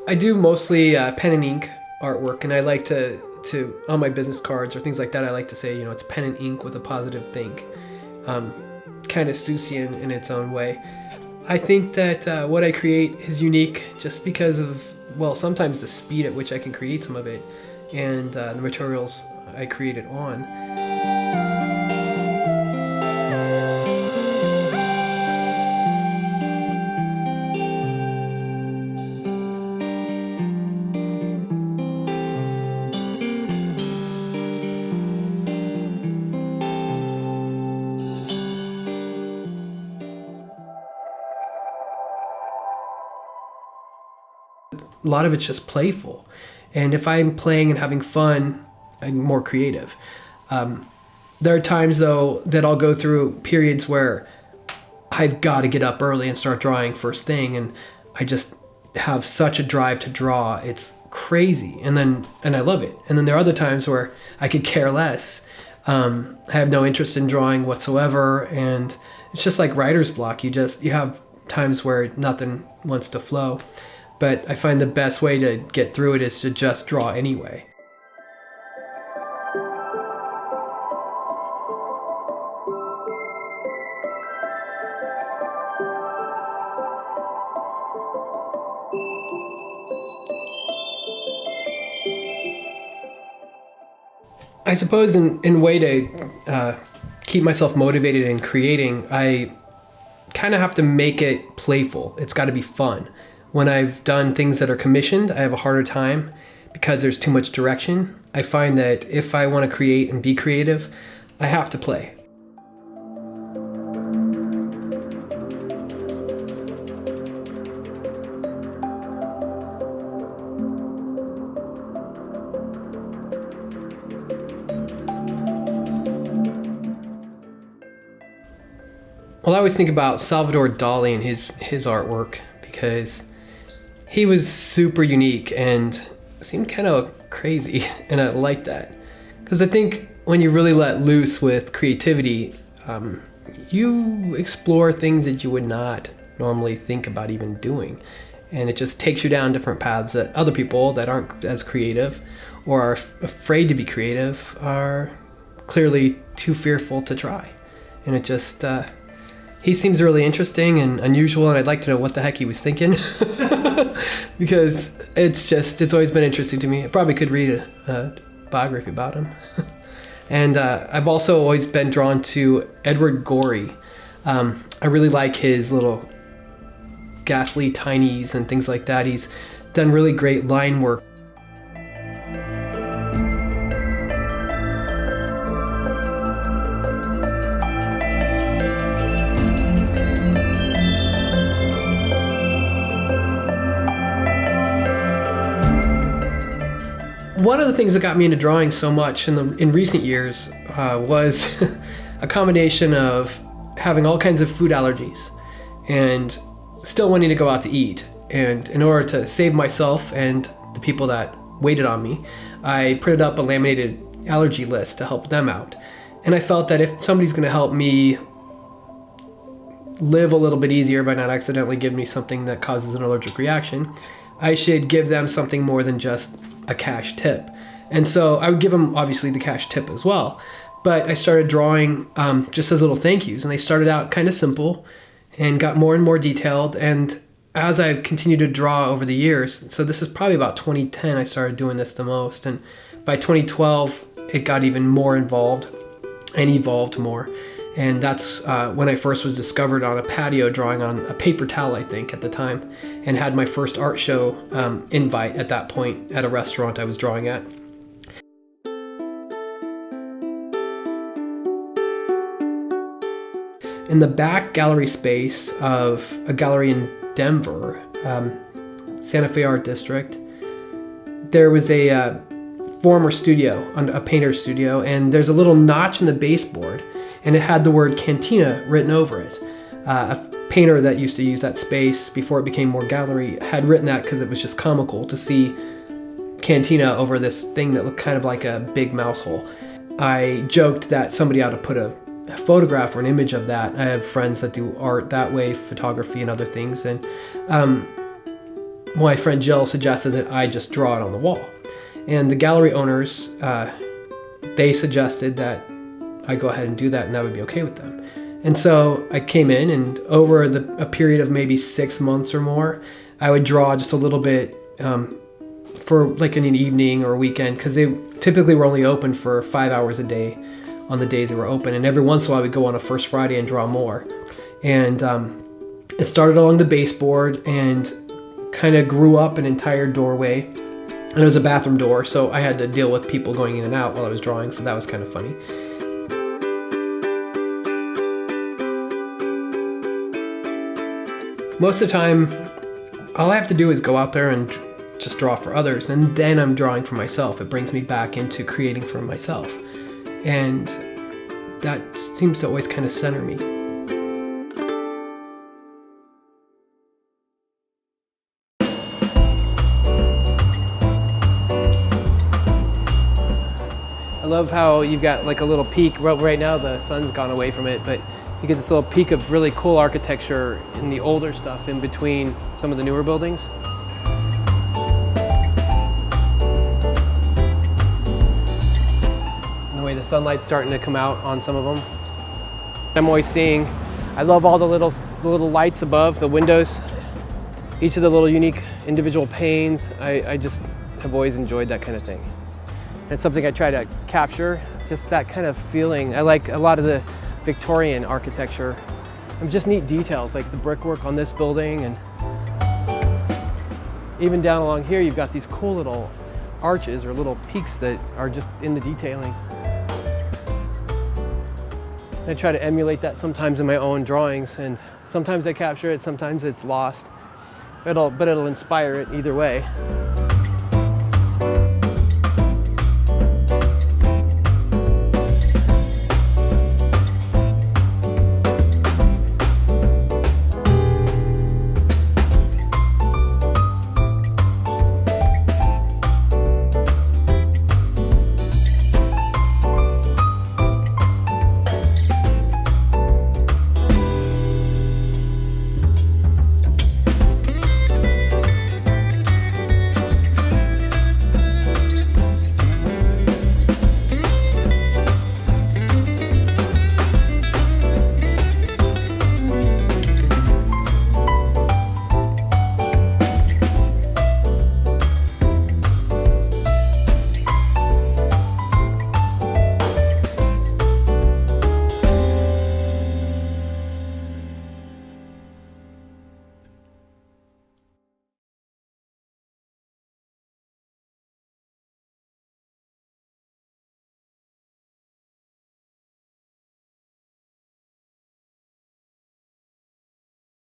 I do mostly pen and ink artwork, and I like to on my business cards or things like that, I like to say, it's pen and ink with a positive think. Kind of Seussian in its own way. I think that what I create is unique just because of, well, sometimes the speed at which I can create some of it and the materials I create it on. A lot of it's just playful. And if I'm playing and having fun, I'm more creative. There are times, though, that I'll go through periods where I've got to get up early and start drawing first thing, and I just have such a drive to draw. It's crazy. And I love it. And then there are other times where I could care less. I have no interest in drawing whatsoever, and it's just like writer's block. You have times where nothing wants to flow. But I find the best way to get through it is to just draw anyway. I suppose in a way to keep myself motivated in creating, I kind of have to make it playful. It's got to be fun. When I've done things that are commissioned, I have a harder time because there's too much direction. I find that if I want to create and be creative, I have to play. Well, I always think about Salvador Dali and his artwork because he was super unique and seemed kind of crazy, and I like that. Because I think when you really let loose with creativity, you explore things that you would not normally think about even doing. And it just takes you down different paths that other people that aren't as creative or are afraid to be creative are clearly too fearful to try. And it just... he seems really interesting and unusual, and I'd like to know what the heck he was thinking because it's always been interesting to me. I probably could read a biography about him. And I've also always been drawn to Edward Gorey. I really like his little ghastly tinies and things like that. He's done really great line work. One of the things that got me into drawing so much in recent years was a combination of having all kinds of food allergies and still wanting to go out to eat. And in order to save myself and the people that waited on me, I printed up a laminated allergy list to help them out. And I felt that if somebody's going to help me live a little bit easier by not accidentally giving me something that causes an allergic reaction, I should give them something more than just a cash tip. And so I would give them obviously the cash tip as well, but I started drawing just as little thank yous, and they started out kind of simple and got more and more detailed. And as I've continued to draw over the years, so this is probably about 2010 I started doing this the most, and by 2012 it got even more involved and evolved more. And that's when I first was discovered on a patio drawing on a paper towel, I think, at the time, and had my first art show invite at that point at a restaurant I was drawing at. In the back gallery space of a gallery in Denver, Santa Fe Art District, there was a former studio, a painter's studio, and there's a little notch in the baseboard, and it had the word Cantina written over it. A painter that used to use that space before it became more gallery had written that because it was just comical to see Cantina over this thing that looked kind of like a big mouse hole. I joked that somebody ought to put a photograph or an image of that. I have friends that do art that way, photography and other things, and my friend Jill suggested that I just draw it on the wall. And the gallery owners, they suggested that I go ahead and do that, and that would be okay with them. And so I came in, and over a period of maybe 6 months or more, I would draw just a little bit for like in an evening or a weekend, because they typically were only open for 5 hours a day on the days they were open. And every once in a while I would go on a first Friday and draw more. And it started along the baseboard and kind of grew up an entire doorway. And it was a bathroom door, so I had to deal with people going in and out while I was drawing, so that was kind of funny. Most of the time, all I have to do is go out there and just draw for others, and then I'm drawing for myself. It brings me back into creating for myself. And that seems to always kind of center me. I love how you've got like a little peak. Well, right now the sun's gone away from it, but you get this little peak of really cool architecture in the older stuff in between some of the newer buildings. And the way the sunlight's starting to come out on some of them. I'm always seeing, I love all the little lights above the windows. Each of the little unique individual panes. I just have always enjoyed that kind of thing. It's something I try to capture, just that kind of feeling. I like a lot of the Victorian architecture and just neat details like the brickwork on this building, and even down along here you've got these cool little arches or little peaks that are just in the detailing. I try to emulate that sometimes in my own drawings, and sometimes I capture it, sometimes it's lost, but it'll inspire it either way.